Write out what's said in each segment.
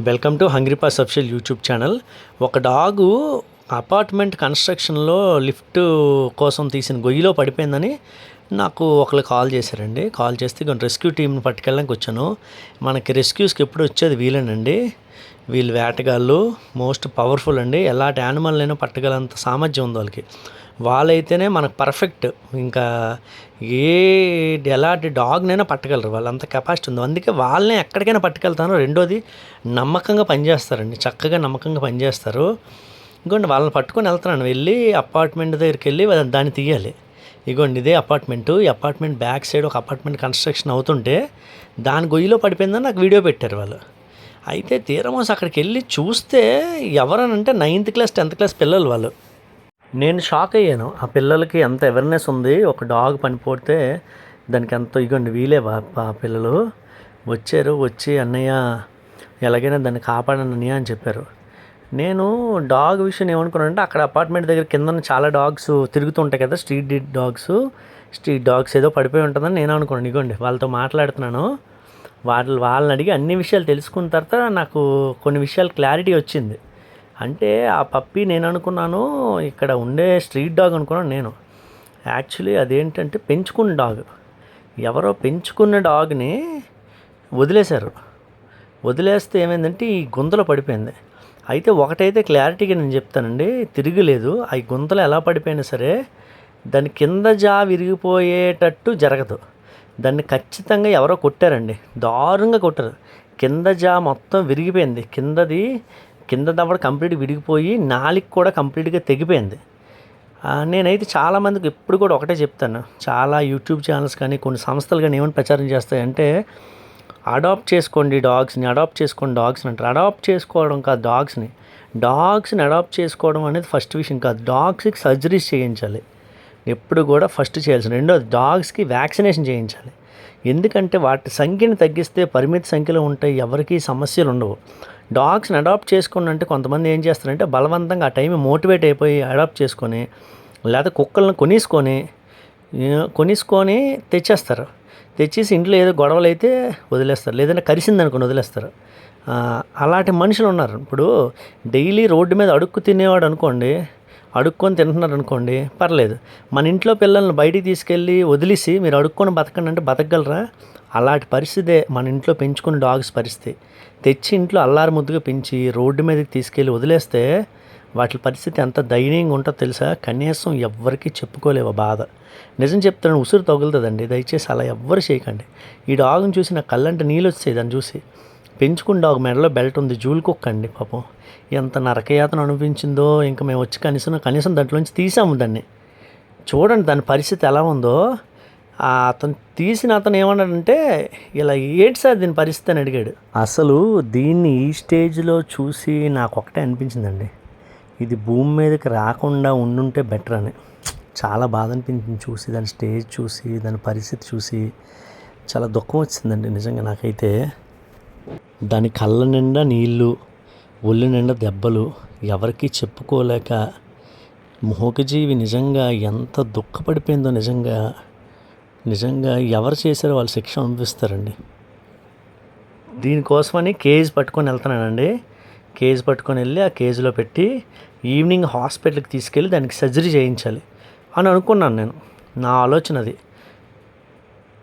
Welcome to hungry pass official YouTube channel. ఒక డాగు apartment కన్స్ట్రక్షన్లో lift కోసం తీసిన గొయ్యిలో పడిపోయిందని నాకు ఒకళ్ళు కాల్ చేశారండి. కాల్ చేస్తే కొన్ని రెస్క్యూ టీంని పట్టుకెళ్ళడానికి వచ్చాను. మనకి రెస్క్యూస్కి ఎప్పుడు వచ్చేది వీలేనండి. వీళ్ళు వేటగాళ్ళు, మోస్ట్ పవర్ఫుల్ అండి. ఎలాంటి యానిమల్నైనా పట్టగలంత సామర్థ్యం ఉంది వాళ్ళకి. వాళ్ళైతేనే మనకు పర్ఫెక్ట్. ఇంకా ఎలాంటి డాగ్నైనా పట్టగలరు, వాళ్ళంత కెపాసిటీ ఉంది. అందుకే వాళ్ళని ఎక్కడికైనా పట్టుకెళ్తాను. రెండోది నమ్మకంగా పనిచేస్తారండి, చక్కగా నమ్మకంగా పనిచేస్తారు. ఇంకోండి వాళ్ళని పట్టుకొని వెళ్తున్నాను. వెళ్ళి అపార్ట్మెంట్ దగ్గరికి వెళ్ళి దాన్ని తీయాలి. ఇగోండి ఇదే అపార్ట్మెంటు. ఈ అపార్ట్మెంట్ బ్యాక్ సైడ్ ఒక అపార్ట్మెంట్ కన్స్ట్రక్షన్ అవుతుంటే దాని గొయ్యిలో పడిపోయిందని నాకు వీడియో పెట్టారు వాళ్ళు. అయితే తీరమోసి అక్కడికి వెళ్ళి చూస్తే ఎవరనంటే 9th క్లాస్ 10th క్లాస్ పిల్లలు వాళ్ళు. నేను షాక్ అయ్యాను. ఆ పిల్లలకి ఎంత అవేర్నెస్ ఉంది. ఒక డాగ్ పనిపోతే దానికి ఎంతో ఇగోండి వీలే ఆ పిల్లలు వచ్చారు. వచ్చి అన్నయ్య ఎలాగైనా దాన్ని కాపాడండి అన్నయ్య అని చెప్పారు. నేను డాగ్ విషయం ఏమనుకున్నానంటే అక్కడ అపార్ట్మెంట్ దగ్గర కింద చాలా డాగ్స్ తిరుగుతుంటాయి కదా, స్ట్రీట్ డాగ్స్ ఏదో పడిపోయి ఉంటుందని నేను అనుకున్నాను. ఇగోండి వాళ్ళతో మాట్లాడుతున్నాను. వాళ్ళని అడిగి అన్ని విషయాలు తెలుసుకున్న తర్వాత నాకు కొన్ని విషయాలు క్లారిటీ వచ్చింది. అంటే ఆ పప్పి నేను అనుకున్నాను ఇక్కడ ఉండే స్ట్రీట్ డాగ్ అనుకున్నాను నేను. యాక్చువల్లీ అదేంటంటే పెంచుకున్న డాగ్. ఎవరో పెంచుకున్న డాగ్ని వదిలేశారు. వదిలేస్తే ఏమైందంటే ఈ గుంతలో పడిపోయింది. అయితే ఒకటైతే క్లారిటీగా నేను చెప్తానండి, తిరగలేదు. ఆ గుంతలో ఎలా పడిపోయినా సరే దాని కింద జా విరిగిపోయేటట్టు జరగదు. దాన్ని ఖచ్చితంగా ఎవరో కొట్టారండి, దారుణంగా కొట్టారు. కింద జా మొత్తం విరిగిపోయింది. కింద దవడ కంప్లీట్గా విరిగిపోయి నాలికి కూడా కంప్లీట్గా తెగిపోయింది. నేనైతే చాలామందికి ఎప్పుడు కూడా ఒకటే చెప్తాను. చాలా యూట్యూబ్ ఛానల్స్ కానీ కొన్ని సంస్థలు కానీ ఏమైనా ప్రచారం చేస్తాయంటే అడాప్ట్ చేసుకోండి డాగ్స్ని అంటారు. అడాప్ట్ చేసుకోవడం కాదు, డాగ్స్ని అడాప్ట్ చేసుకోవడం అనేది ఫస్ట్ విషయం కాదు. డాగ్స్కి సర్జరీస్ చేయించాలి ఎప్పుడు కూడా ఫస్ట్ చేయాల్సింది. రెండోది డాగ్స్కి వ్యాక్సినేషన్ చేయించాలి. ఎందుకంటే వాటి సంఖ్యను తగ్గిస్తే పరిమిత సంఖ్యలో ఉంటాయి, ఎవరికి సమస్యలు ఉండవు. డాగ్స్ని అడాప్ట్ చేసుకోండి అంటే కొంతమంది ఏం చేస్తారంటే బలవంతంగా ఆ టైం మోటివేట్ అయిపోయి అడాప్ట్ చేసుకొని లేదా కుక్కలను కొనేసుకొని తెచ్చేస్తారు. తెచ్చేసి ఇంట్లో ఏదో గొడవలు అయితే వదిలేస్తారు, లేదంటే కరిసిందనుకుని వదిలేస్తారు. అలాంటి మనుషులు ఉన్నారు. ఇప్పుడు డైలీ రోడ్డు మీద తినేవాడు అనుకోండి, అడుక్కొని తింటున్నారు అనుకోండి, పర్లేదు. మన ఇంట్లో పిల్లల్ని బయటికి తీసుకెళ్ళి వదిలేసి మీరు అడుక్కొని బతకండి అంటే బతకగలరా? అలాంటి పరిస్థితే మన ఇంట్లో పెంచుకున్న డాగ్స్ పరిస్థితి. తెచ్చి ఇంట్లో అల్లారు ముద్దుగా పెంచి రోడ్డు మీదకి తీసుకెళ్ళి వదిలేస్తే వాటి పరిస్థితి ఎంత దయనీయంగా ఉంటుందో తెలుసా? కనీసం ఎవ్వరికీ చెప్పుకోలేవు బాధ. నిజం చెప్తాను, ఉసురు తగులుతుందండి. దయచేసి అలా ఎవ్వరు చేయకండి. ఈ డాగ్ని చూసి నా కళ్ళంటే నీళ్ళు వచ్చాయి దాన్ని చూసి. పెంచుకున్న డాగ్ మెడలో బెల్ట్ ఉంది, జూలు కుక్క అండి పాపం. ఎంత నరకయాతన అనిపించిందో. ఇంకా మేము వచ్చి కనీసం దాంట్లోంచి తీసాము దాన్ని. చూడండి దాని పరిస్థితి ఎలా ఉందో. అతను ఏమన్నాడంటే ఇలా ఏంటి సార్ దీని పరిస్థితి అని అడిగాడు. అసలు దీన్ని ఈ స్టేజ్లో చూసి నాకు ఒకటే అనిపించిందండి, ఇది భూమి మీదకి రాకుండా ఉండుంటే బెటర్ అని. చాలా బాధ అనిపించింది చూసి, దాని స్టేజ్ చూసి, దాని పరిస్థితి చూసి చాలా దుఃఖం వచ్చిందండి నిజంగా నాకైతే. దాని కళ్ళ నిండా నీళ్ళు, ఒళ్ళు నిండా దెబ్బలు, ఎవరికీ చెప్పుకోలేక మూగజీవి నిజంగా ఎంత దుఃఖపడిపోయిందో. నిజంగా ఎవరు చేశారో వాళ్ళు శిక్ష అనుభవిస్తారండి. దీనికోసమని కేజ్ పట్టుకొని వెళ్తున్నానండి. కేజ్ పట్టుకొని వెళ్ళి ఆ కేజీలో పెట్టి ఈవినింగ్ హాస్పిటల్కి తీసుకెళ్ళి దానికి సర్జరీ చేయించాలి అని అనుకున్నాను నేను. నా ఆలోచన అది.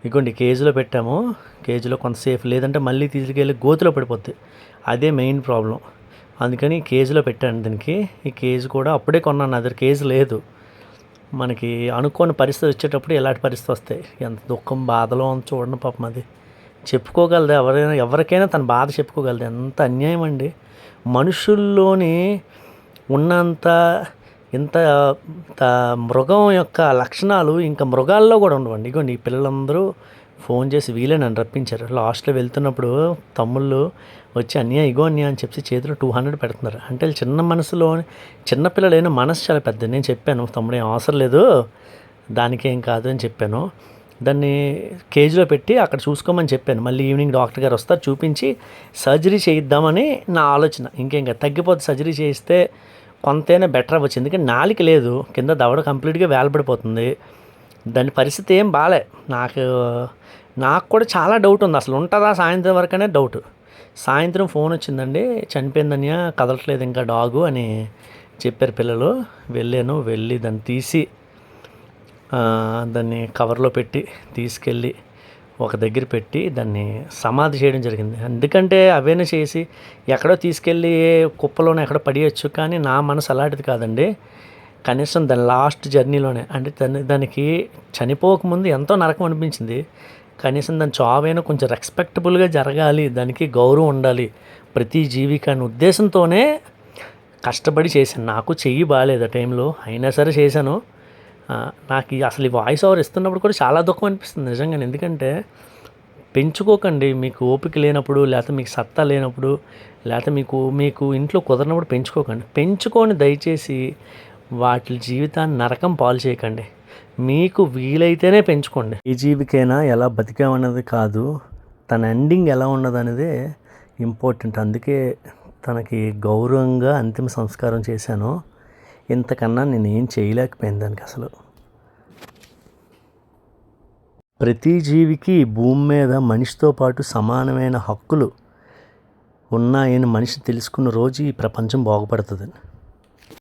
ఇగోండి కేజీలో పెట్టాము. కేజీలో కొంతసేపు, లేదంటే మళ్ళీ తీసుకెళ్ళి గోతులో పడిపోద్ది. అదే మెయిన్ ప్రాబ్లం. అందుకని కేజీలో పెట్టాను దీనికి. ఈ కేజీ కూడా అప్పుడే కొన్నాను, అదే కేజీ లేదు. మనకి అనుకోని పరిస్థితి వచ్చేటప్పుడు ఎలాంటి పరిస్థితి వస్తాయి. ఎంత దుఃఖం బాధలో చూడండి పాపం. అది చెప్పుకోగలదు ఎవరికైనా తన బాధ చెప్పుకోగలదు. ఎంత అన్యాయం అండి. మనుషుల్లోని ఉన్నంత ఇంత మృగం యొక్క లక్షణాలు ఇంకా మృగాల్లో కూడా ఉండవండి. ఇగోండి ఈ పిల్లలందరూ ఫోన్ చేసి వీలే నన్ను రప్పించారు. లాస్ట్లో వెళ్తున్నప్పుడు తమ్ముళ్ళు వచ్చి అన్య అని చెప్పి చేతిలో 200 పెడుతున్నారు. అంటే చిన్నపిల్లలైన మనసు చాలా పెద్ద. నేను చెప్పాను, తమ్ముడు ఏం అవసరం లేదు, దానికేం కాదు అని చెప్పాను. దాన్ని కేజీలో పెట్టి అక్కడ చూసుకోమని చెప్పాను. మళ్ళీ ఈవినింగ్ డాక్టర్ గారు వస్తారు, చూపించి సర్జరీ చేయిద్దామని నా ఆలోచన. ఇంకేం తగ్గిపోతే సర్జరీ చేయిస్తే కొంతైనా బెటర్ అవ్వచ్చు. ఎందుకంటే నాలిక లేదు, కింద దవడ కంప్లీట్గా వేలపడిపోతుంది. దాని పరిస్థితి ఏం బాలే. నాకు కూడా చాలా డౌట్ ఉంది, అసలు ఉంటుందా సాయంత్రం వరకనే డౌట్. సాయంత్రం ఫోన్ వచ్చిందండి, చనిపోయిందన్య, కదలట్లేదు ఇంకా డాగు అని చెప్పారు పిల్లలు. వెళ్ళి దాన్ని తీసి దాన్ని కవర్లో పెట్టి తీసుకెళ్ళి ఒక దగ్గర పెట్టి దాన్ని సమాధి చేయడం జరిగింది. ఎందుకంటే అవైనా చేసి ఎక్కడో తీసుకెళ్ళి కుప్పలోనే ఎక్కడో పడేయచ్చు, కానీ నా మనసు అలాంటిది కాదండి. కనీసం దాని లాస్ట్ జర్నీలోనే అంటే దానికి చనిపోకముందు ఎంతో నరకం అనిపించింది. కనీసం దాని చావైనా కొంచెం రెస్పెక్టబుల్గా జరగాలి, దానికి గౌరవం ఉండాలి ప్రతి జీవికి అనే ఉద్దేశంతోనే కష్టపడి చేశాను. నాకు చెయ్యి బాగాలేదు ఆ టైంలో, అయినా సరే చేశాను. నాకు అసలు ఈ వాయిస్ ఓవర్ ఇస్తున్నప్పుడు కూడా చాలా దుఃఖం అనిపిస్తుంది నిజంగానే. ఎందుకంటే పెంచుకోకండి, మీకు ఓపిక లేనప్పుడు, లేకపోతే మీకు సత్తా లేనప్పుడు, లేకపోతే మీకు ఇంట్లో కుదరనప్పుడు పెంచుకోకండి. పెంచుకొని దయచేసి వాటి జీవితాన్ని నరకం పాలు చేయకండి. మీకు వీలైతేనే పెంచుకోండి. ఏ జీవికైనా ఎలా బతికామన్నది కాదు, తన ఎండింగ్ ఎలా ఉన్నదనేదే ఇంపార్టెంట్. అందుకే తనకి గౌరవంగా అంతిమ సంస్కారం చేశాను. ఇంతకన్నా నేను ఏం చేయలేకపోయింది దానికి అసలు. ప్రతి జీవికి భూమి మీద మనిషితో పాటు సమానమైన హక్కులు ఉన్నాయని మనిషి తెలుసుకున్న రోజు ఈ ప్రపంచం బాగుపడుతుందండి.